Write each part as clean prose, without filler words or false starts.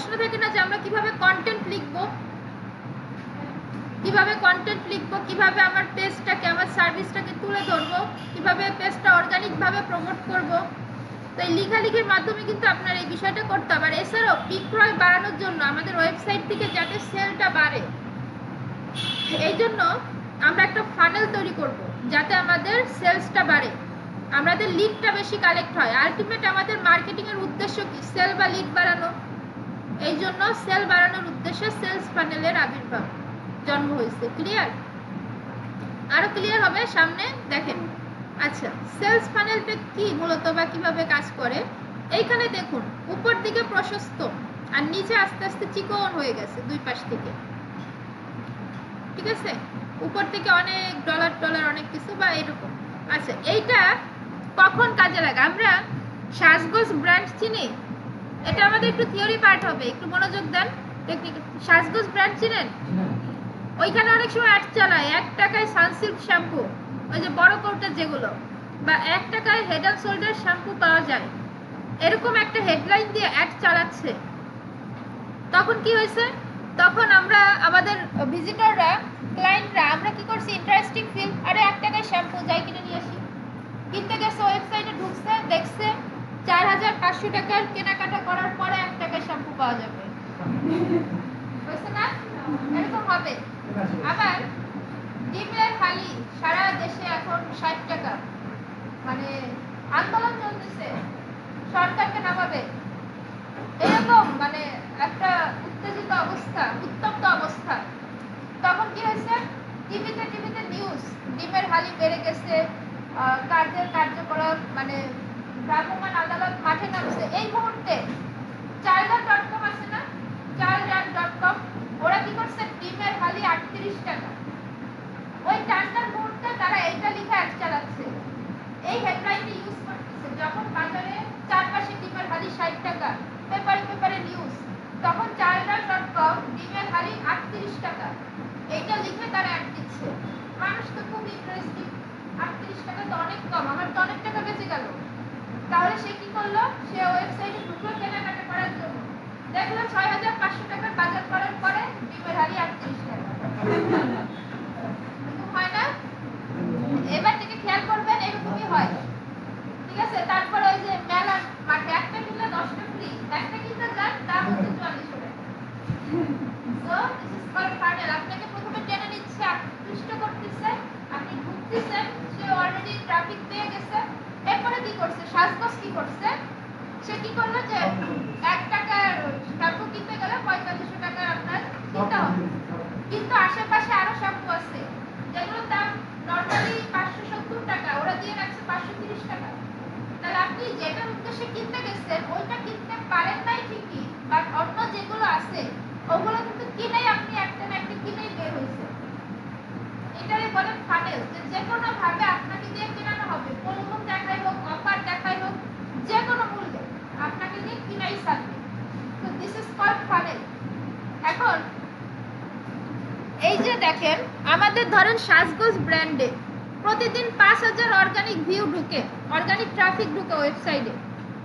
প্রশ্ন থাকে না যে আমরা কিভাবে কন্টেন্ট লিখবো, কিভাবে আমার পেজটাকে, আমার সার্ভিসটাকে তুলে ধরবো, কিভাবে পেজটা অর্গানিকভাবে প্রমোট করব। তো এই লেখালেখির মাধ্যমে কিন্তু আপনার এই বিষয়টা করতে হবে। আর এছাড়াও বিক্রয় বাড়ানোর জন্য আমাদের ওয়েবসাইট থেকে যাতে সেলটা বাড়ে, এই জন্য আমরা একটা ফানেল তৈরি করব যাতে আমাদের সেলসটা বাড়ে, আমাদের লিডটা বেশি কালেক্ট হয়। আলটিমেট আমাদের মার্কেটিং এর উদ্দেশ্য কি? সেল বা লিড বাড়ানো। এই জন্য সেল বাড়ানোর উদ্দেশ্যে সেলস ফানেলের আবির্ভাব জন্ম হয়েছে। ক্লিয়ার? আরো ক্লিয়ার হবে সামনে দেখেন। আচ্ছা, সেলস ফানেলটা কি মূলত বা কিভাবে কাজ করে? এইখানে দেখুন, উপর দিকে প্রশস্ত আর নিচে আস্তে আস্তে চিকন হয়ে গেছে দুই পাশ থেকে। ঠিক আছে, উপর থেকে অনেক ডলার ডলার অনেক কিছু বা এরকম। আচ্ছা, এইটা কখন কাজে লাগে? আমরা সাজগোজ ব্র্যান্ড চিনি, এটা আমাদের একটু থিওরি পার্ট হবে, একটু মনোযোগ দেন। টেকনিক, সাজগোজ ব্র্যান্ড চিনেন? ওইখানে অনেক সময় অ্যাড চালায় 1 টাকায় সানসিল্ক শ্যাম্পু, ওই যে বড় কৌটার যেগুলো, বা 1 টাকায় হেড অ্যান্ড শোল্ডার শ্যাম্পু পাওয়া যায়, এরকম একটা হেডলাইন দিয়ে অ্যাড চালাচ্ছে। তখন কি হয়েছে? তখন আমরা আমাদের ভিজিটররা, ক্লায়েন্টরা, আমরা কি করছি? ইন্টারেস্টিং ফিল, আরে 1 টাকায় শ্যাম্পু, যাই কিনে নিয়ে আসি। কিনতে গেছে, ওয়েবসাইটে ঢুকছে, দেখছে 4500 টাকার কেনাকাটা করার পরে 1 টাকায় শ্যাম্পু পাওয়া যাবে। বুঝছে না? এরকম হবে। আবার ডিমের হালি সারা দেশে এখন 60 টাকা, মানে আন্দোলন চলতেছে, সরকারকে নামাবে, এরকম মানে একটা উত্তেজিত অবস্থা, উত্তপ্ত অবস্থা। তখন কি হয়েছে? টিভিতে নিউজ, ডিমের হালি বেড়ে গেছে, কার্যকলাপ, মানে ভ্রাম্যমাণ আদালত মাঠে নামছে। এই মুহূর্তে চালডাল.com আছে না, চালডাল.com, ওরা কি করছে? ডিমের হালি 38 টাকা। ওই টানটার মুহূর্তে তারা এইটা লিখে অ্যাড চালাচ্ছে, এই হেডলাইনটি ইউজ করতেছে। যখন বাজারে চারপাশে ডিমের হালি 60 টাকা, পেপারে নিউজ, তখন চালডাল.com ডিমের হালি 38 টাকা, এইটা লিখে তারা অ্যাড দিচ্ছে। মানুষ তো খুব ইন্টারেস্টিং, 38 টাকা তো অনেক কম, আমার তো অনেক টাকা বেঁচে গেল। তাহলে সে কি করলো? সে ওয়েবসাইটে ঢুকলো কেনাকাটা করার জন্য, দেখলো 6500 টাকার বাজার করার পরে ডিমের হালি 38 টাকা। হয় না? এবার থেকে খেয়াল করবেন, এরকমই হয়। ঠিক আছে, তারপর ওই যে মেলার মাঠে একটা কিনলে 10টা ফ্রি, একটা কিনতে যান, দাম হচ্ছে 44 টাকা। So this is called funnel. আপনাকে প্রথমে টেনে নিচ্ছে, আকৃষ্ট করতেছে, আপনি ঢুকতেছেন, সে অলরেডি ট্রাফিক পেয়ে গেছে। এরপরে কি করছে? সাজগোজ কি করছে? সে কি করলো? যে 1 টাকার শ্যাম্পু কিনতে গেলে 4500 টাকা আপনার কিনতে হবে, কিন্তু আশেপাশে আরো শ্যাম্পু আছে যেগুলোর দাম নর্মালি 570 টাকা, ওরা দিয়ে রাখছে 530 টাকা। তাহলে আপনি যেটার উদ্দেশ্যে কিনতে গেছেন ওইটা কিনতে পারেন নাই ঠিকই, বাট অন্য যেগুলো আছে ওগুলো কিন্তু কিনেই আপনি একটা না একটা কিনেই বের হয়েছে। এটাই বলে ফানেল, যে কোনো ভাবে আপনাকে দিয়ে কেনানো হবে, প্রলোভন দেখাই হোক, অফার দেখাই হোক, যে কোনো মূল্যে আপনাকে দিয়ে কিনাই থাকবে। তো দিস ইজ কল্ড ফানেল। এখন এই যে দেখেন, আমাদের ধরেন সাজগোজ ব্র্যান্ডে প্রতিদিন 5000 অর্গানিক ভিউ ঢুকে, অর্গানিক ট্রাফিক ঢুকে ওয়েবসাইটে,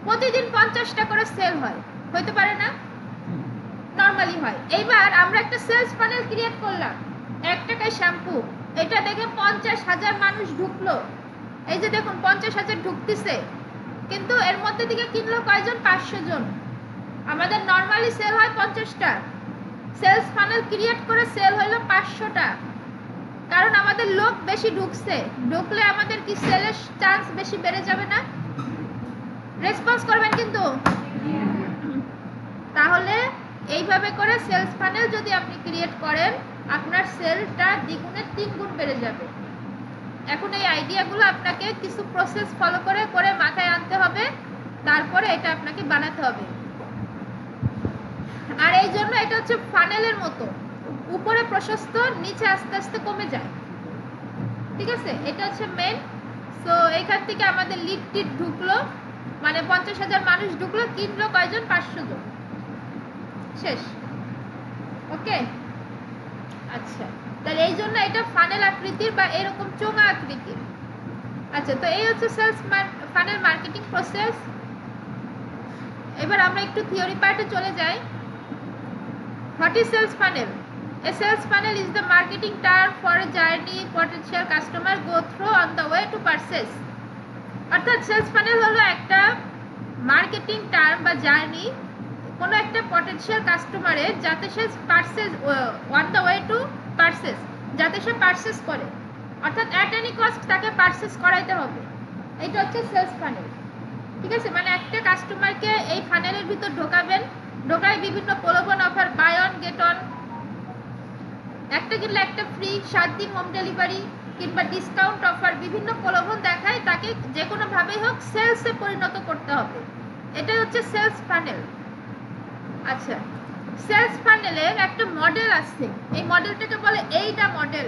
প্রতিদিন 50টা করে সেল হয়, হইতে পারে না? নরমালি হয়। এইবার আমরা একটা সেলস ফানেল ক্রিয়েট করলাম, 1 টাকায় শ্যাম্পু, এটা দেখে 50,000 মানুষ ঢুকলো। এই যে দেখুন 50,000 ঢুকতেছে, কিন্তু এর মধ্যে থেকে কিনলো কয়জন? 500 জন। আমাদের নরমালি সেল হয় 50টা, সেলস ফানেল ক্রিয়েট করে সেল হলো 500টা, কারণ আমাদের লোক বেশি ঢুকছে। ঢুকলে আমাদের কি সেলের চান্স বেশি বেড়ে যাবে না? রেসপন্স করবেন কিন্তু। তাহলে এইভাবে করে সেলস ফানেল যদি আপনি ক্রিয়েট করেন, আপনার সেলটা দ্বিগুণে 3 গুণ বেড়ে যাবে। এখন এই আইডিয়াগুলো আপনাকে কিছু প্রসেস ফলো করে করে মাথায় আনতে হবে, তারপরে এটা আপনাকে বানাতে হবে। আর এই জন্য এটা হচ্ছে ফানেলের মতো, উপরে প্রশস্ত, নিচে আস্তে আস্তে কমে যায়। ঠিক আছে, এটা হচ্ছে মেন। সো এখান থেকে আমাদের লিড টিড ঢুকলো, মানে 50,000 মানুষ ঢুকলো, কিনলো কয়জন? 500 জন, শেষ। ওকে, আচ্ছা, তাহলে এই জন্য এটা ফানেল আকৃতির বা এরকম চোঙা আকৃতির। আচ্ছা, তো এই হচ্ছে সেলস ফানেল মার্কেটিং প্রসেস। এবার আমরা একটু থিওরি পার্টে চলে যাই। What is sales funnel? A sales funnel is the marketing term for a journey potential customer go through on the way to purchase. অর্থাৎ সেলস ফানেল হলো একটা মার্কেটিং টার্ম বা জার্নি কোনো একটা পটেনশিয়াল কাস্টমারের, যাতে সে purchase on the way to purchase, যাতে সে পারচেস করে, অর্থাৎ অ্যাট এনি কস্ট তাকে পারচেস করাইতে হবে। এটা হচ্ছে সেলস ফানেল। ঠিক আছে, মানে একটা কাস্টমারকে এই ফানেলের ভিতর ঢোকাবেন, ঢোকায় বিভিন্ন প্রলোভন offer, buy one get one, একটা কিনলে একটা ফ্রি, 7 দিন হোম ডেলিভারি কিংবা ডিসকাউন্ট অফার, বিভিন্ন প্রলোভন দেখায় তাকে যে কোনোভাবেই হোক সেলসে পরিণত করতে হবে। এটাই হচ্ছে সেলস ফানেল। আচ্ছা, সেলস ফানেলের একটা মডেল আছে, এই মডেলটাকে বলে এইডা মডেল।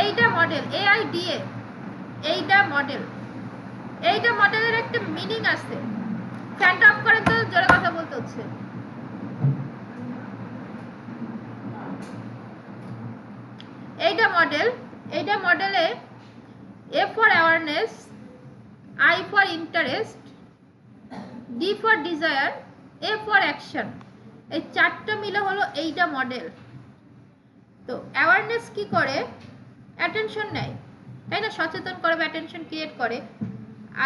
এইডা মডেল, AIDA, এইডা মডেল। এইডা মডেলের একটা মিনিং আছে। ফ্যানটা অফ করেন তো, জোরে কথা বলতে হচ্ছে। এইডা মডেল, এইডা মডেলে A for awareness, I for interest, D for desire, A for action, এই চারটা মিলে হলো এইটা মডেল। তো অ্যাওয়ারনেস কি করে? অ্যাটেনশন নেয়, তাই না? সচেতন করে, অ্যাটেনশন ক্রিয়েট করে।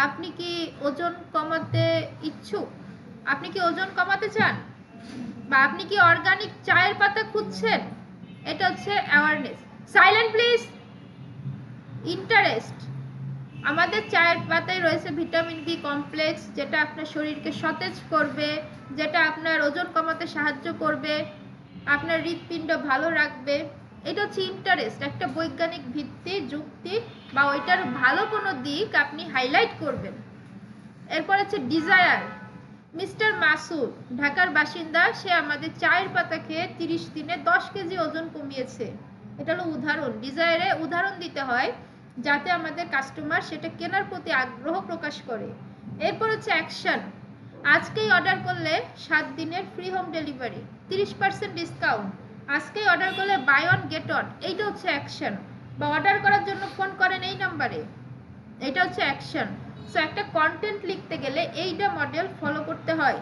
আপনি কি ওজন কমাতে ইচ্ছুক? আপনি কি ওজন কমাতে চান? বা আপনি কি অর্গানিক চায়ের পাতা খুঁজছেন? এটা হচ্ছে অ্যাওয়ারনেস। Silent please. ইন্টারেস্ট, আমাদের চায়ের পাতায় রয়েছে ভিটামিন বি কমপ্লেক্স, যেটা আপনার শরীরকে সতেজ করবে, যেটা আপনার ওজন কমাতে সাহায্য করবে, আপনার হৃৎপিণ্ড ভালো রাখবে। এটা হচ্ছে ইন্টারেস্ট, একটা বৈজ্ঞানিক ভিত্তি, যুক্তি বা ওইটার ভালো কোনো দিক আপনি হাইলাইট করবেন। এরপর হচ্ছে ডিজায়ার। মিস্টার মাসুদ ঢাকার বাসিন্দা, সে আমাদের চায়ের পাতা খেয়ে 30 দিনে 10 কেজি ওজন কমিয়েছে। এটা হলো উদাহরণ। ডিজায়ারে উদাহরণ দিতে হয় যাতে আমাদের কাস্টমার সেটা কেনার প্রতি আগ্রহ প্রকাশ করে। এরপর হচ্ছে অ্যাকশন। আজকেই অর্ডার করলে 7 দিনের ফ্রি হোম ডেলিভারি, 30% ডিসকাউন্ট, আজকেই অর্ডার করলে বাই অন গেট অন, এইটা হচ্ছে অ্যাকশন। বা অর্ডার করার জন্য ফোন করেন এই নাম্বারে, এটা হচ্ছে অ্যাকশন। সো একটা কন্টেন্ট লিখতে গেলে এইটা মডেল ফলো করতে হয়।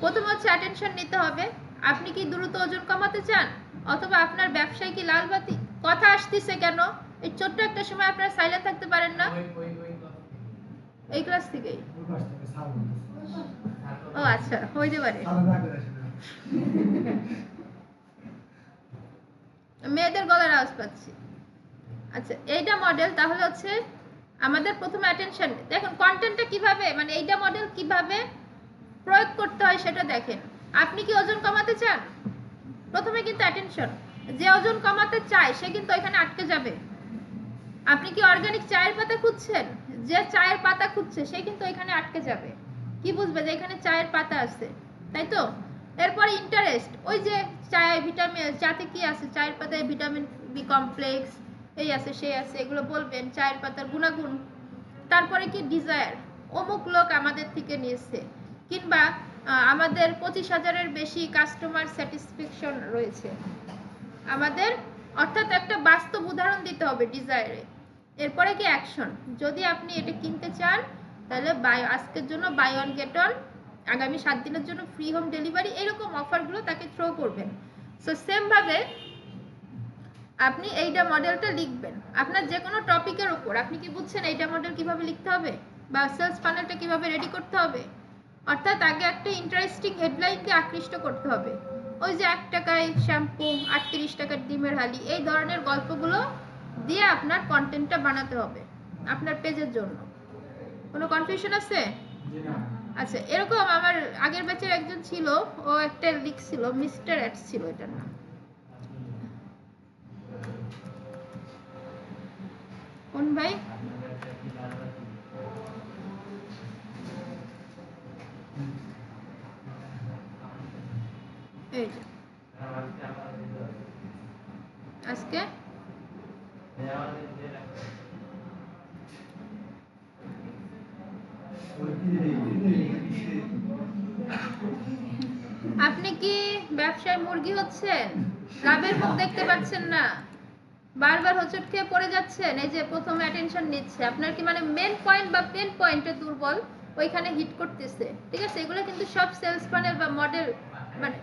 প্রথম হচ্ছে অ্যাটেনশন নিতে হবে। আপনি কি দ্রুত ওজন কমাতে চান, অথবা আপনার ব্যবসায় কি লাল বাতি? কথা আসতেছে কেন? এই ছোট্ট একটা সময় আপনারা সাইলেন্ট থাকতে পারেন না? এই ক্লাস থেকেই? ও আচ্ছা, হইতে পারে। মেয়েদের গলার আওয়াজ পাচ্ছি। আচ্ছা, এইটা মডেল তাহলে হচ্ছে আমাদের প্রথমে অ্যাটেনশন। দেখুন কন্টেন্টটা কিভাবে, মানে এইটা মডেল কিভাবে প্রয়োগ করতে হয় সেটা দেখেন। আপনি কি ওজন কমাতে চান? প্রথমে কিন্তু অ্যাটেনশন। যে ওজন কমাতে চায় সে কিন্তু এখানে আটকে যাবে। আপনি কি অর্গানিক চায়ের পাতা খুঁজছেন? যে চায়ের পাতা খুঁজছে সে কিন্তু এখানে আটকে যাবে। কি বুঝবে? যে এখানে চায়ের পাতা আছে, তাই তো? এরপর ইন্টারেস্ট, ওই যে চায়ে ভিটামিন, চাতে কি আছে, চায়ের পাতায় ভিটামিন বি কমপ্লেক্স, এই আছে সেই আছে, এগুলো বলবেন, চায়ের পাতার গুণাগুণ। তারপরে কি ডিজায়ার, অমুক লোক আমাদের থেকে নিয়েছে, কিংবা আমাদের 25,000-এর বেশি কাস্টমার স্যাটিসফ্যাকশন রয়েছে আমাদের, অর্থাৎ একটা বাস্তব উদাহরণ দিতে হবে ডিজায়ারে। এরপরে কি অ্যাকশন, যদি আপনি এটা কিনতে চান তাহলে আজকের জন্য বাই ওয়ান গেট অন, আগামী 7 দিনের জন্য ফ্রি হোম ডেলিভারি, এরকম অফারগুলো তাকে থ্রো করবেন। সো সেম ভাবে আপনি এইটা মডেলটা লিখবেন আপনার যে কোনো টপিকের উপর। আপনি কি বুঝছেন এইটা মডেল কিভাবে লিখতে হবে, বা সেলস ফানেলটা কিভাবে রেডি করতে হবে? অর্থাৎ আগে একটা ইন্টারেস্টিং হেডলাইনকে আকৃষ্ট করতে হবে। ওই যে 1 টাকায় শ্যাম্পু, 38 টাকার ডিমের হালি, এই ধরনের গল্পগুলো দিয়ে আপনার কন্টেন্টটা বানাতে হবে আপনার পেজের জন্য। কোনো কনফিউশন আছে? আচ্ছা, এরকম আমার আগের ব্যাচের একজন ছিল, ও একটা লিখছিল, মিস্টার অ্যাডস ছিল এটার নাম। কোন ভাই? এই যে আজকে আপনি কি ব্যবসায় মুরগি হচ্ছেন, লাভের মুখ দেখতে পাচ্ছেন না, বারবার হোঁচট খেয়ে পড়ে যাচ্ছেন? এই যে প্রথমে অ্যাটেনশন নিচ্ছে, আপনার কি মানে মেন পয়েন্ট বা পেন পয়েন্টে দুর্বল, ওইখানে হিট করতেছে, ঠিক আছে? এগুলো কিন্তু সব সেলস ফানেল বা মডেল মানে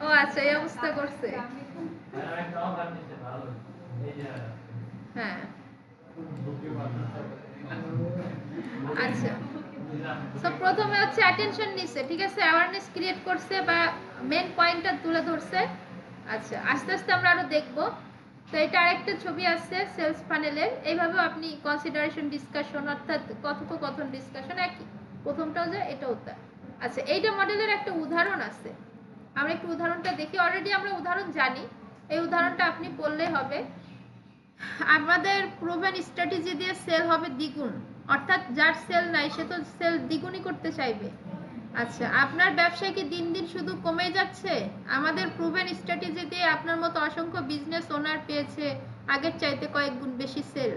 ও আচ্ছা, এই অবস্থা করছে। হ্যাঁ আচ্ছা, সো প্রথমে হচ্ছে অ্যাটেনশন নিছে, ঠিক আছে, অ্যাওয়ারনেস ক্রিয়েট করছে বা মেন পয়েন্টটা তুলে ধরছে। আচ্ছা, আস্তে আস্তে আমরা আরো দেখব। তো এটা আরেকটা ছবি আছে সেলস ফানেলের, এইভাবে আপনি কনসিডারেশন ডিসকাশন অর্থাৎ কথোপকথন ডিসকাশন একই, প্রথমটাও যে এটাও তা। আচ্ছা, এইটা মডেলের একটা উদাহরণ আছে, আমরা একটু উদাহরণটা দেখি। অলরেডি আমরা উদাহরণ জানি, এই উদাহরণটা আপনি পড়লেই হবে। আমাদের প্রুভেন স্ট্র্যাটেজি দিয়ে সেল হবে দ্বিগুণ, অর্থাৎ যার সেল নাই সে তো সেল দ্বিগুণই করতে চাইবে। আচ্ছা, আপনার ব্যবসায় কি দিন দিন শুধু কমে যাচ্ছে? আমাদের প্রুভেন স্ট্র্যাটেজি দিয়ে আপনার মতো অসংখ্য বিজনেস ওনার পেয়েছে আগের চাইতে কয়েক গুণ বেশি সেল।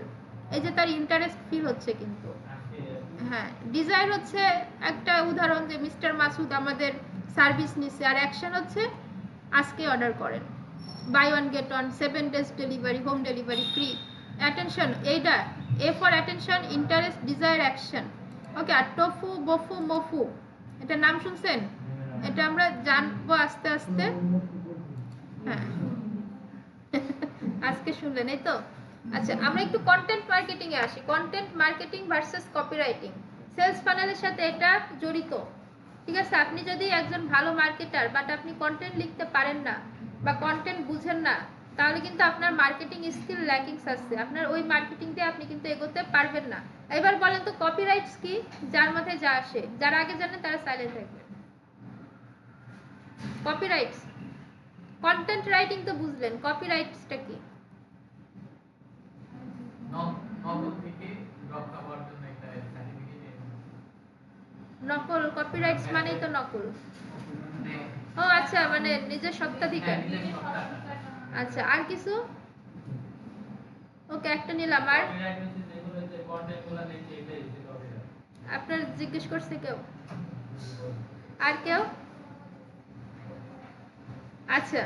এই যে তার ইন্টারেস্ট ফিল হচ্ছে কিন্তু। হ্যাঁ, ডিজায়ার হচ্ছে একটা উদাহরণ যে মিস্টার মাসুদ আমাদের সার্ভিস নিচ্ছে, আর অ্যাকশন হচ্ছে আজকে অর্ডার করেন, buy one get one, 7 days delivery, home delivery free. Attention, এইটা A for attention, interest, desire, action. Okay, আর টোফু বফু মফু, এটা নাম শুনছেন? এটা আমরা জানবো আস্তে আস্তে। হ্যাঁ আজকে শুনলেন, এই তো। আচ্ছা, আমরা একটু কন্টেন্ট মার্কেটিং এ আসি। Content marketing versus copywriting, sales ফানেলের সাথে এটা জড়িত, ঠিক আছে? আপনি যদি একজন ভালো মার্কেটার বাট আপনি কন্টেন্ট লিখতে পারেন না বা কন্টেন্ট বুঝেন না, তাহলে কিন্তু আপনার মার্কেটিং স্কিল ল্যাকিংস আছে, আপনার ওই মার্কেটিং দিয়ে আপনি কিন্তু এগোতে পারবেন না। এবার বলেন তো কপিরাইটস কি? যার মাথায় যা আসে, যারা আগে জানেন তারা সাইলেন্ট থাকবে। কপিরাইটস, কন্টেন্ট রাইটিং তো বুঝলেন, কপিরাইটসটা কি? নকল, কপিরাইটস মানেই তো নকল। ও আচ্ছা, মানে নিজের সত্ত্বাধিকার। আচ্ছা, আর কিছু? ওকে, একটা নিলাম। আর আপনার জিজ্ঞেস করছে কেউ? আর কেউ? আচ্ছা,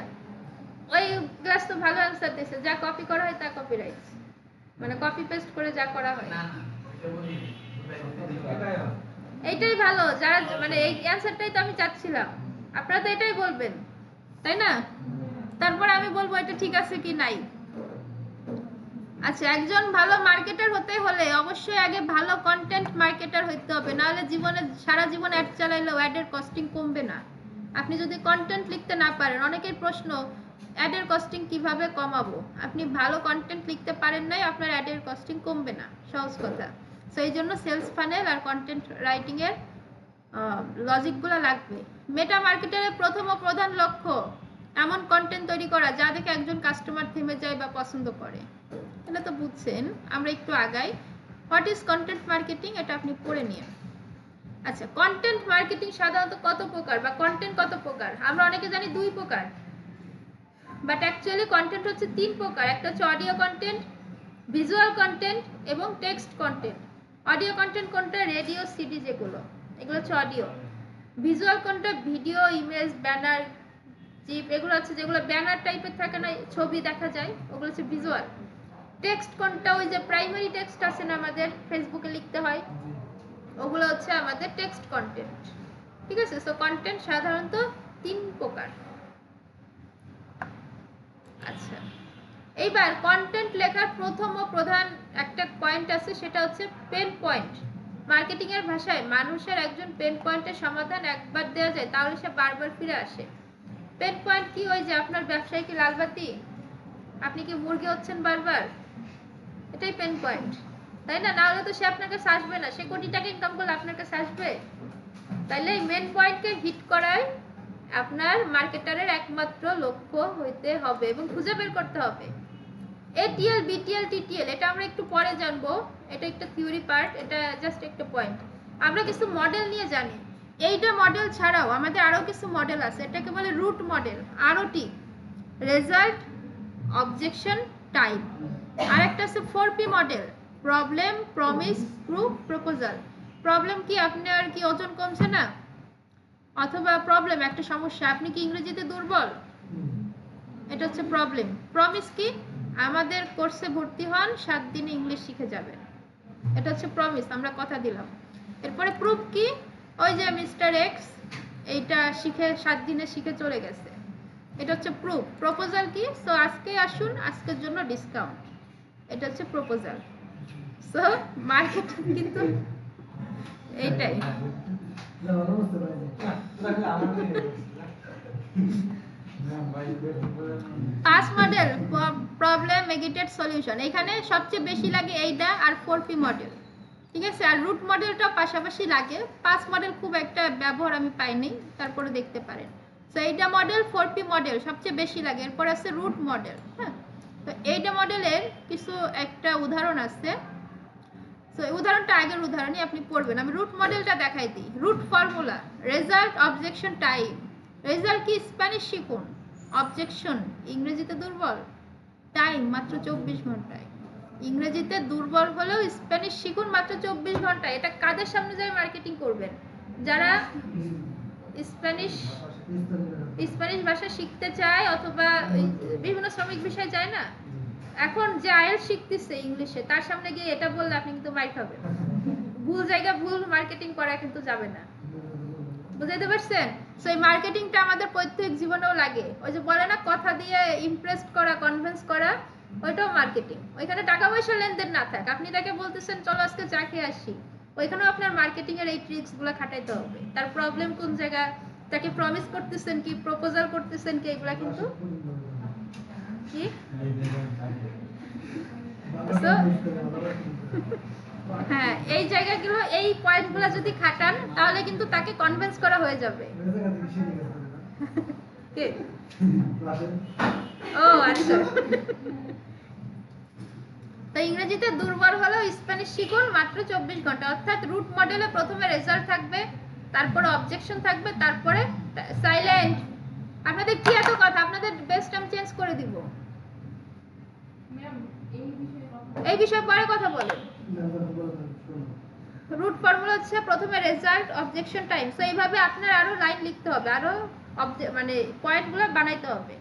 ওই ক্লাস তো ভালো অ্যান্সার দিয়েছে, যা কপি করা হয় তা কপিরাইটস, মানে কপি পেস্ট করে যা করা হয়। এইটাই ভালো, যারা মানে এই অ্যান্সারটাই তো আমি চাচ্ছিলাম, আপনারা তো এটাই বলবেন তাই না? তারপর আমি বলবো এটা ঠিক আছে কি নাই। আচ্ছা, একজন ভালো মার্কেটার হতে হলে অবশ্যই আগে ভালো কন্টেন্ট মার্কেটার হইতে হবে, নাহলে জীবনে সারা জীবন অ্যাড চালাইলেও অ্যাডের কস্টিং কমবে না। আপনি যদি কন্টেন্ট লিখতে না পারেন, অনেকের প্রশ্ন অ্যাডের কস্টিং কিভাবে কমাবো, আপনি ভালো কন্টেন্ট লিখতে পারেন নাই, আপনার অ্যাডের কস্টিং কমবে না, সহজ কথা। সো এই জন্য সেলস ফানেল আর কন্টেন্ট রাইটিং এর লজিকগুলো লাগবে। মেটা মার্কেটারের প্রথম ও প্রধান লক্ষ্য এমন কন্টেন্ট তৈরি করা যা দেখে একজন কাস্টমার থেমে যায় বা পছন্দ করে। এটা তো বুঝছেন। আমরা একটু আগাই। হোয়াট ইজ কন্টেন্ট মার্কেটিং, এটা আপনি পড়ে নিন। আচ্ছা, কন্টেন্ট মার্কেটিং সাধারণত কত প্রকার বা কন্টেন্ট কত প্রকার? আমরা অনেকে জানি 2 প্রকার, বাট অ্যাকচুয়ালি কন্টেন্ট হচ্ছে 3 প্রকার। একটা হচ্ছে অডিও কন্টেন্ট, ভিজুয়াল কন্টেন্ট এবং টেক্সট কন্টেন্ট। অডিও কন্টেন্ট কোনটা? রেডিও, সিডি, যেগুলো, এগুলো হচ্ছে অডিও। ভিজুয়াল কোনটা? ভিডিও, ইমেজ, ব্যানার, জিপ, এগুলো হচ্ছে যেগুলো ব্যানার টাইপের থাকে না, ছবি দেখা যায়, ওগুলো হচ্ছে ভিজুয়াল। টেক্সট কোনটা? ওই যে প্রাইমারি টেক্সট আছে না আমাদের ফেসবুকে লিখতে হয়, ওগুলো হচ্ছে আমাদের টেক্সট কন্টেন্ট, ঠিক আছে? সো কন্টেন্ট সাধারণত 3 প্রকার। আচ্ছা, এইবার কন্টেন্ট লেখার প্রথম ও প্রধান একটা পয়েন্ট আছে, সেটা হচ্ছে পেন পয়েন্ট। মার্কেটিং এর ভাষায় মানুষের একজন পেন পয়েন্টের সমাধান একবার দেওয়া যায় তাহলে সে বারবার ফিরে আসে। পেন পয়েন্ট কি? ওই যে আপনার ব্যবসায় কি লালবাতি, আপনি কি মুরগি হচ্ছেন বারবার, এটাই পেন পয়েন্ট, তাই না? না হলে তো সে আপনার কাছে আসবে না, সে কোটি টাকা ইনকাম করলে আপনার কাছে আসবে? তাইলে এই মেন পয়েন্টকে হিট করাই আপনার মার্কেটারের একমাত্র লক্ষ্য হইতে হবে এবং খুঁজে বের করতে হবে। এটিএল, বিটিএল, টিটিএল, এটা আমরা একটু পরে জানবো, এটা একটা থিওরি পার্ট, এটা জাস্ট একটা পয়েন্ট। আমরা কিছু মডেল নিয়ে জানি। এইটা মডেল ছাড়াও আমাদের আরো কিছু মডেল আছে, এটাকে বলে root model, ROT, result, objection, type. আর একটা আছে 4P model, problem, promise, proof, proposal. Problem কি? আপনার কি ওজন কমছে না, অথবা প্রবলেম একটা সমস্যা, আপনি কি ইংরেজিতে দুর্বল, এটা হচ্ছে প্রবলেম। প্রমিস কি? আমাদের কোর্সে ভর্তি হন, 7 দিনে ইংলিশ শিখে যাবেন। এটা হচ্ছে প্রমিস, আমরা কথা দিলাম। এরপরে প্রুফ কি? ওই যে মিস্টার এক্স এইটা শিখে 7 দিনে শিখে চলে গেছে, এটা হচ্ছে প্রুফ। প্রপোজাল কি? সো আজকে আসুন, আজকের জন্য ডিসকাউন্ট, এটা হচ্ছে প্রপোজাল। সো মার্কেটিং কিন্তু এইটাই। পাস মডেল, প্রবলেম মেগেটেড সলিউশন, এখানে সবচেয়ে বেশি লাগে এইটা আর 4P মডেল, ঠিক আছে? আর রুট মডেলটাও পাশাপাশি লাগে। পাস মডেল খুব একটা ব্যবহার আমি পাইনি, তারপরে দেখতে পারেন। সো এইটা মডেল 4P মডেল সবচেয়ে বেশি লাগে। এরপর আছে রুট মডেল। হ্যাঁ, তো এইটা মডেলের কিছু একটা উদাহরণ আছে। সো এই উদাহরণটা আগের উদাহরণই আপনি পড়বেন। আমি রুট মডেলটা দেখাই দিই। Root formula, result, objection, time. Result কি? স্প্যানিশ শিখুন। অবজেকশন, ইংরেজিতে দুর্বল, টাইম মাত্র 24 ঘন্টায়। ইংরেজিতে দুর্বল হলেও স্প্যানিশ শিখুন মাত্র 24 ঘন্টায়। এটা কাদের সামনে যায় মার্কেটিং করবেন? যারা স্প্যানিশ ভাষা শিখতে চায় অথবা বিভিন্ন শ্রমিক বিষয় যায় না, এখন যে আইএলটিএস শিখতেছে ইংলিশে, তার সামনে গিয়ে এটা বললে আপনি কিন্তু মাইর খাবেন। ভুল জায়গা ভুল মার্কেটিং করা কিন্তু যাবে না, বুঝাইতে পারছেন? সো এই মার্কেটিংটা আমাদের প্রত্যেক জীবনেও লাগে। ওই যে বলে না, কথা দিয়ে ইমপ্রেস করা, কনভিন্স করা, ওইটাও মার্কেটিং। ওইখানে টাকা পয়সা লেনদেন না থাক, আপনি তাকে বলতেছেন চলো আজকে চা খেয়ে আসি, ওইখানেও আপনার মার্কেটিং এর এই ট্রিক্স গুলো খাটাইতে হবে। তার প্রবলেম কোন জায়গা, তাকে প্রমিস করতেছেন কি, প্রপোজাল করতেছেন কি, এগুলা কিন্তু কি হ্যাঁ, এই জায়গাগুলো, এই পয়েন্টগুলো যদি খাটান তাহলে কিন্তু তাকে কনভিন্স করা হয়ে যাবে। ও আচ্ছা, তো ইংরেজিতে দুর্বল হলেও স্প্যানিশ শিখুন মাত্র 24 ঘন্টা। অর্থাৎ রুট মডেলে প্রথমে রেজাল্ট থাকবে, তারপরে অবজেকশন থাকবে, তারপরে সাইলেন্ট। আপনাদের কি এত কথা? আপনাদের বেস্ট আমি চেঞ্জ করে দিব। এই বিষয়ে পরে কথা বলেন। রুট ফর্মুলা হচ্ছে প্রথমে রেজাল্ট, অবজেকশন, টাইম। সো এইভাবে আপনার আরো লাইন লিখতে হবে, আরো মানে পয়েন্টগুলো বানাইতে হবে,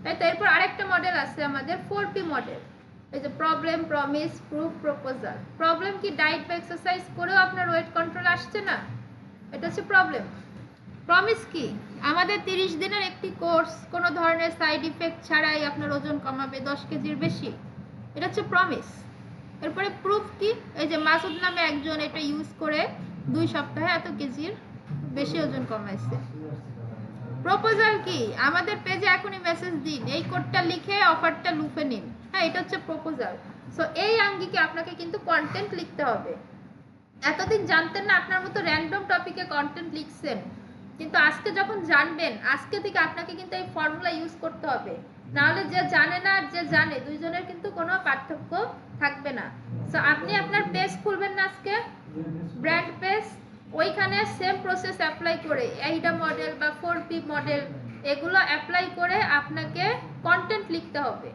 তাই তো? এরপর আরেকটা মডেল আছে আমাদের 4P মডেল। এই যে problem, promise, proof, proposal. Problem কি? ডায়েট বা এক্সারসাইজ করেও আপনার ওয়েট কন্ট্রোল আসছে না, এটা হচ্ছে প্রবলেম। প্রমিস কি? আমাদের 30 দিনের একটি কোর্স, কোনো ধরনের সাইড ইফেক্ট ছাড়াই আপনার ওজন কমাবে 10 কেজির বেশি, এটা হচ্ছে প্রমিস। এরপরে প্রুফ কি? এই যে মাসুদ নামে একজন এটা ইউজ করে 2 সপ্তাহে এত কেজির বেশি ওজন কমাইছে। প্রপোজাল কি? আমাদের পেজে এখনই মেসেজ দিন, এই কোডটা লিখে অফারটা লুফে নিন। হ্যাঁ, এটা হচ্ছে প্রপোজাল। সো এই আঙ্গিকে আপনাকে কিন্তু কন্টেন্ট লিখতে হবে। এতদিন জানতেন না, আপনার মতো র্যান্ডম টপিকে কন্টেন্ট লিখছেন, কিন্তু আজকে যখন জানবেন, আজকে থেকে আপনাকে কিন্তু এই ফর্মুলা ইউজ করতে হবে। নাহলে যে জানে না আর যে জানে, দুইজনের কিন্তু কোনো পার্থক্য থাকবে না। সো আপনি আপনার পেজ খুলবেন না আজকে, ব্র্যান্ড পেজ, ওইখানে সেম প্রসেস অ্যাপ্লাই করে এইটা মডেল বা 4P মডেল এগুলো অ্যাপ্লাই করে আপনাকে কন্টেন্ট লিখতে হবে।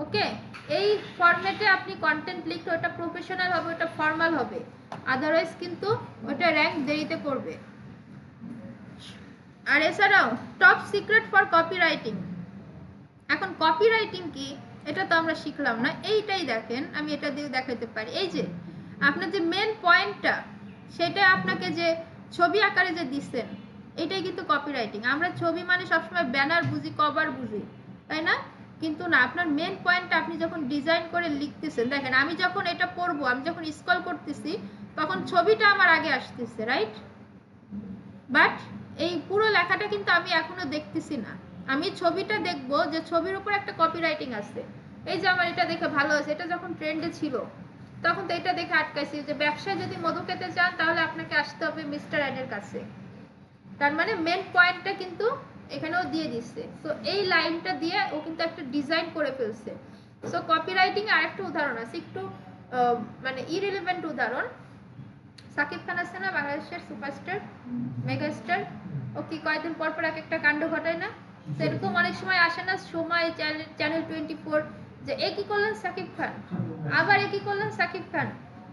ওকে, এই ফরম্যাটে আপনি কন্টেন্ট লিখলে ওটা প্রফেশনাল হবে, ওটা ফর্মাল হবে, আদারওয়াইজ কিন্তু ওটা র্যাঙ্ক দেরিতে করবে। আর এছাড়াও টপ সিক্রেট ফর কপিরাইটিং। এখন কপিরাইটিং কি এটা তো আমরা শিখলাম না, এইটাই দেখেন, আমি এটা দিয়ে দেখাতে পারি। এই যে আপনার যে মেন পয়েন্টটা, সেটা আপনাকে যে ছবি আকারে যে দিচ্ছেন, এটাই কিন্তু কপিরাইটিং। আমরা ছবি মানে সবসময় ব্যানার বুঝি, কভার বুঝি, তাই না? কিন্তু না, আপনার মেন পয়েন্টটা আপনি যখন ডিজাইন করে লিখতেছেন, দেখেন আমি যখন এটা পড়বো, আমি যখন স্ক্রল করতেছি, তখন ছবিটা আমার আগে আসতেছে, রাইট? বাট এই পুরো লেখাটা কিন্তু আমি এখনো দেখতেছি না। আমি ছবিটা দেখবো যে ছবির উপর একটা কপিরাইটিং আছে। এই যে আমার এটা দেখে ভালো আছে, এটা যখন ট্রেন্ডে ছিল তখন তো এটা দেখে আটকাইছি যে ব্যবসায় যদি মধু খেতে চান তাহলে আপনাকে আসতে হবে মিস্টার এর কাছে। তার মানে মেন পয়েন্টটা কিন্তু এখানেও দিয়ে দিচ্ছে। সো এই লাইনটা দিয়ে ও কিন্তু একটা ডিজাইন করে ফেলছে। সো কপিরাইটিং এর আরেকটা উদাহরণ আছে, একটু মানে ইরিলেভেন্ট উদাহরণ। সাকিব খান আছে না, বাংলাদেশের সুপারস্টার, মেগা স্টার, ও কি কয়েকদিন পর পর এক একটা কাণ্ড ঘটায় না? সেরকম অনেক সময় আসে না সময়, চ্যানেল 24, যে এ কি করলেন সাকিব খান, আবার এ কি করলেন সাকিব খান।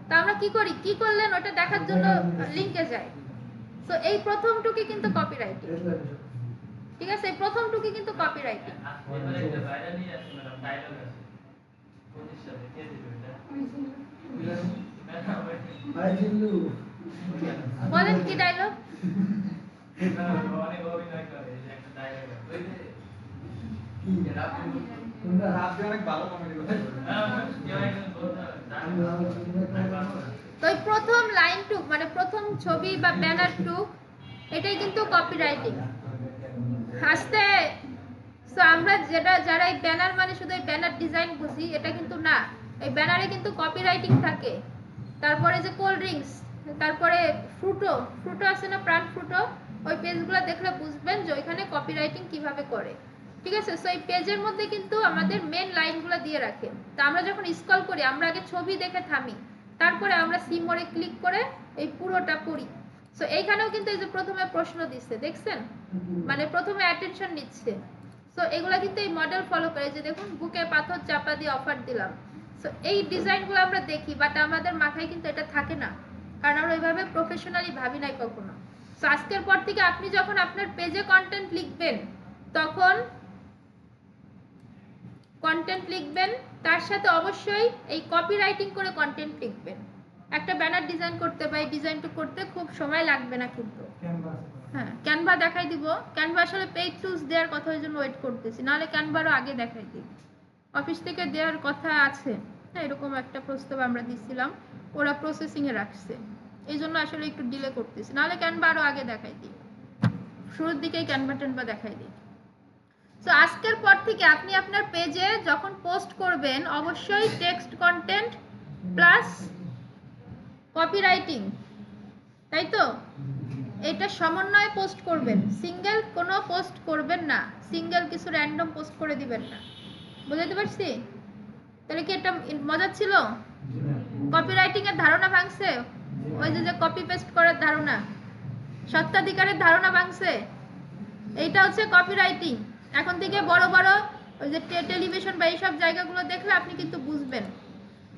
তা আমরা কি করি, কি করলেন ওটা দেখার জন্য লিংকে যাই। সো এই প্রথমটুকি কিন্তু কপিরাইটিং, ঠিক আছে? এই প্রথমটুকি কিন্তু কপিরাইটিং। বলেন কি ডায়লগ? তো এই প্রথম লাইন টুক মানে প্রথম ছবি বা ব্যানার টুক এটাই কিন্তু কপিরাইটিং। আস্তে সো আমরা যারা এই ব্যানার মানে শুধু এই ব্যানার ডিজাইন বুঝি, এটা কিন্তু না। এই ব্যানারে কিন্তু কপিরাইটিং থাকে। তারপরে যে কোল্ড ড্রিঙ্কস, তারপরে ফ্রুটো আছে না, প্রাণ ফ্রুটো, ওই পেজগুলো দেখলে বুঝবেন যে ওইখানে কপিরাইটিং কিভাবে করে। ঠিক আছে? সো এই পেজের মধ্যে কিন্তু আমাদের মেন লাইনগুলো দিয়ে রাখে। তো আমরা যখন স্ক্রল করি আমরা আগে ছবি দেখে থামি, তারপরে আমরা সি মোড়ে ক্লিক করে এই পুরোটা পড়ি। সো এইখানেও কিন্তু এই যে প্রথমে প্রশ্ন দিচ্ছে, দেখছেন? মানে প্রথমে অ্যাটেনশন নিচ্ছে। সো এগুলা কিন্তু এই মডেল ফলো করে, যে দেখুন বুকে পাথর চাপা দিয়ে অফার দিলাম। সো এই ডিজাইনগুলো আমরা দেখি, বাট আমাদের মাথায় কিন্তু এটা থাকে না, কারণ আমরা ওইভাবে প্রফেশনালি ভাবি নাই কখনো। সো আজকের পর থেকে আপনি যখন আপনার পেজে কন্টেন্ট লিখবেন, তখন কন্টেন্ট লিখবেন তার সাথে অবশ্যই এই কপিরাইটিং করে কন্টেন্ট লিখবেন। একটা ব্যানার ডিজাইন করতে বা এই ডিজাইনটা করতে খুব সময় লাগবে না কিন্তু। হ্যাঁ, ক্যানভা দেখাই দিব। ক্যানভা আসলে পেইড টুলস দেওয়ার কথা, ওই জন্য ওয়েট করতেছি, নাহলে ক্যানভারও আগে দেখাই দিই। অফিস থেকে দেওয়ার কথা আছে, হ্যাঁ, এরকম একটা প্রস্তাব আমরা দিছিলাম, ওরা প্রসেসিংয়ে রাখছে, এই জন্য আসলে একটু ডিলে করতেছি, নাহলে ক্যানভা আরও আগে দেখাই দিই, শুরুর দিকেই ক্যানভা দেখাই দিই। তো আজকের পর থেকে আপনি আপনার পেজে যখন পোস্ট করবেন অবশ্যই টেক্সট কন্টেন্ট প্লাস কপিরাইটিং, তাই তো? এটা সমন্বয়ে পোস্ট করবেন, সিঙ্গেল কোনো পোস্ট করবেন না, সিঙ্গেল কিছু র্যান্ডম পোস্ট করে দিবেন না। বুঝতে পারছি? তাহলে কি এটা মজা ছিল? কপিরাইটিং এর ধারণা ভাঙছে, ওই যে কপি পেস্ট করার ধারণা, সত্ত্বাধিকারের ধারণা ভাঙছে। এইটা হচ্ছে কপিরাইটিং। এখন থেকে বড় বড় ওই যে টেলিভিশন বা এইসব জায়গাগুলো দেখলে আপনি কিন্তু বুঝবেন।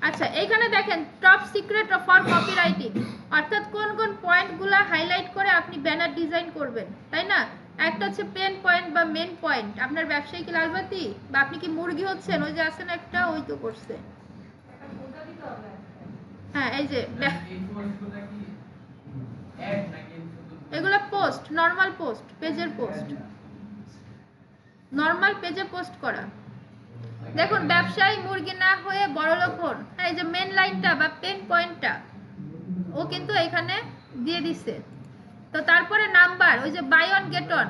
আচ্ছা, এইখানে দেখেন টপ সিক্রেট ফর কপিরাইটিং, অর্থাৎ কোন কোন পয়েন্টগুলো হাইলাইট করে আপনি ব্যানার ডিজাইন করবেন, তাই না? একটা হচ্ছে পেন পয়েন্ট বা মেন পয়েন্ট। আপনার ব্যবসায়ী কি লালবাতি, বা আপনি কি মুরগি হচ্ছেন? ওই যে আছে না একটা, ওই তো করছে। হ্যাঁ, এই যে এগুলো পোস্ট, নর্মাল পোস্ট, পেজের পোস্ট, নর্মাল পেজে পোস্ট করা। দেখুন, ব্যবসায়ী মুরগি না হয়ে বড়লোক হন, এই যে মেন লাইনটা বা পেন পয়েন্টটা ও কিন্তু এখানে দিয়ে দিছে। তো তারপরে নাম্বার, ওই যে বাই অন গেট অন,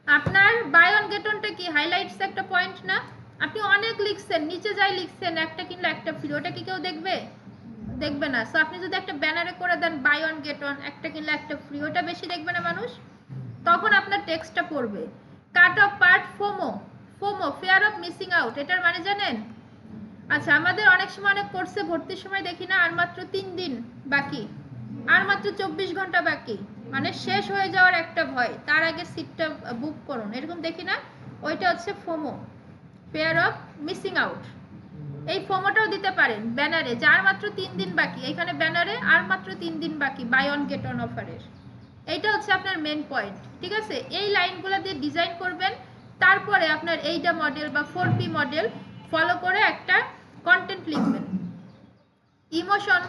আপনার বাই অন গেট অনটা কি হাইলাইটস একটা পয়েন্ট না? আপনি অনেক লিখছেন, নিচে যাই লিখছেন একটা কিনলে একটা ফ্রি, ওটা কি কেউ দেখবে? দেখবে না। সো আপনি যদি একটা ব্যানারে করে দেন বাই অন গেট অন, একটা কিনলে একটা ফ্রি, ওটা বেশি দেখবে না মানুষ, তখন আপনার টেক্সটটা পড়বে। Cut off part, FOMO, fear of missing out, এটার মানে জানেন? আচ্ছা, আমাদের অনেক সময় অনেক কোর্সে ভর্তির সময় দেখি না, আর মাত্র 3 দিন বাকি, আর মাত্র 24 ঘন্টা বাকি, মানে শেষ হয়ে যাওয়ার একটা ভয়, তার আগে সিটটা বুক করুন, এরকম দেখি না? ওইটা হচ্ছে FOMO, fear of missing out. এই ফোমোটাও দিতে পারেন ব্যানারে, যার মাত্র 3 দিন বাকি, এখানে ব্যানারে আর মাত্র 3 দিন বাকি বাই অন গেট অন অফারের। এইটা হচ্ছে আপনার মেন পয়েন্ট। ঠিক আছে? এই লাইনগুলো দিয়ে ডিজাইন করবেন, তারপরে আপনার এইটা মডেল বা 4P মডেল ফলো করে একটা কন্টেন্ট লিখবেন। ইমোশন,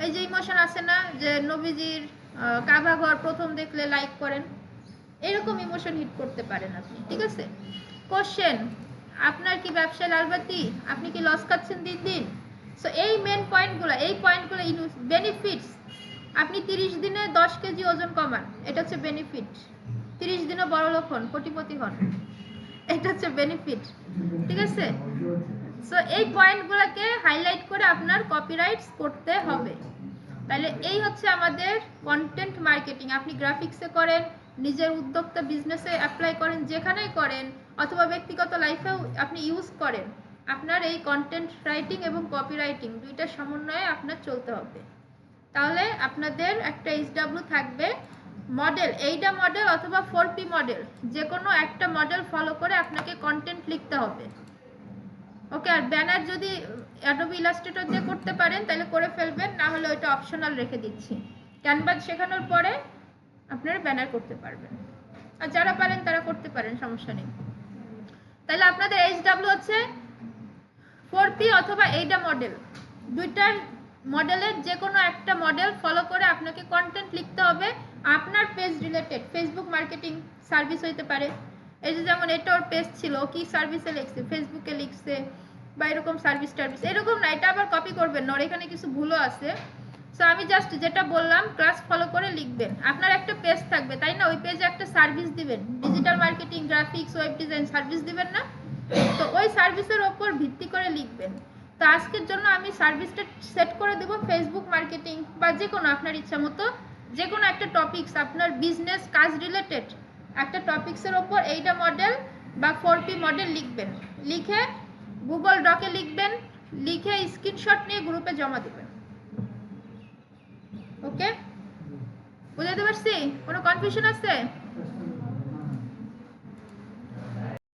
এই যে ইমোশন আছে না, যে নবীজির কাবা ঘর প্রথম দেখলে লাইক করেন, এরকম ইমোশন হিট করতে পারেন আপনি। ঠিক আছে? কোশ্চেন, আপনার কি ব্যবসায় লালবাতি, আপনি কি লস খাচ্ছেন দিন দিন? সো এই মেন পয়েন্টগুলো, এই পয়েন্টগুলো ইউজ। বেনিফিটস, আপনি 30 দিনে 10 কেজি ওজন কমান, এটা হচ্ছে বেনিফিট। 30 দিনে বড়লোক হন, কোটিপতি হন, এটা হচ্ছে বেনিফিট। ঠিক আছে? সো এই পয়েন্টগুলোকে হাইলাইট করে আপনার কপিরাইটস করতে হবে। তাহলে এই হচ্ছে আমাদের কন্টেন্ট মার্কেটিং। আপনি গ্রাফিক্সে করেন, নিজের উদ্যোক্তা বিজনেসে অ্যাপ্লাই করেন, যেখানেই করেন, অথবা ব্যক্তিগত লাইফেও আপনি ইউজ করেন, আপনার এই কন্টেন্ট রাইটিং এবং কপিরাইটিং দুইটা সমন্বয়ে আপনার চলতে হবে। তাহলে আপনাদের একটা SW থাকবে মডেল, এইটা মডেল অথবা 4P মডেল, যে কোনো একটা মডেল ফলো করে আপনাকে কন্টেন্ট লিখতে হবে। ওকে? আর ব্যানার যদি অ্যাডোবি ইলাস্ট্রেটর দিয়ে করতে পারেন তাহলে করে ফেলবেন, না হলে ওইটা অপশনাল রেখে দিচ্ছি। ক্যানভা শেখানোর পরে আপনারা ব্যানার করতে পারবেন, আর যারা পারেন তারা করতে পারেন, সমস্যা নেই। তাহলে আপনাদের SW হচ্ছে 4P অথবা এইটা মডেল, দুইটার মডেলের যে কোনো একটা মডেল ফলো করে আপনাকে কন্টেন্ট লিখতে হবে আপনার page related. Facebook marketing service হইতে পারে, এই যে যেমন এটা ওর পেজ ছিল, কি সার্ভিসে লিখছে, ফেসবুকে লিখছে বা এরকম সার্ভিস টার্ভিস, এরকম না, এটা আবার কপি করবেন না, ওর এখানে কিছু ভুলও আছে। সো আমি জাস্ট যেটা বললাম ক্লাস ফলো করে লিখবেন। আপনার একটা পেজ থাকবে তাই না, ওই পেজে একটা সার্ভিস দিবেন, digital marketing, graphics, web design service দিবেন না, তো ওই সার্ভিসের ওপর ভিত্তি করে লিখবেন। তো আজকের জন্য আমি সার্ভিসটা সেট করে দেব ফেসবুক মার্কেটিং বা যে কোনো আপনার ইচ্ছা মতো যে কোনো একটা টপিকস, আপনার বিজনেস কাজ রিলেটেড একটা টপিক্সের ওপর এইটা মডেল বা 4P মডেল লিখবেন, লিখে গুগল ডকে লিখবেন, লিখে স্ক্রিনশট নিয়ে গ্রুপে জমা দেবেন। ওকে, বুঝাতে পারছি? কোনো কনফিউশন আছে?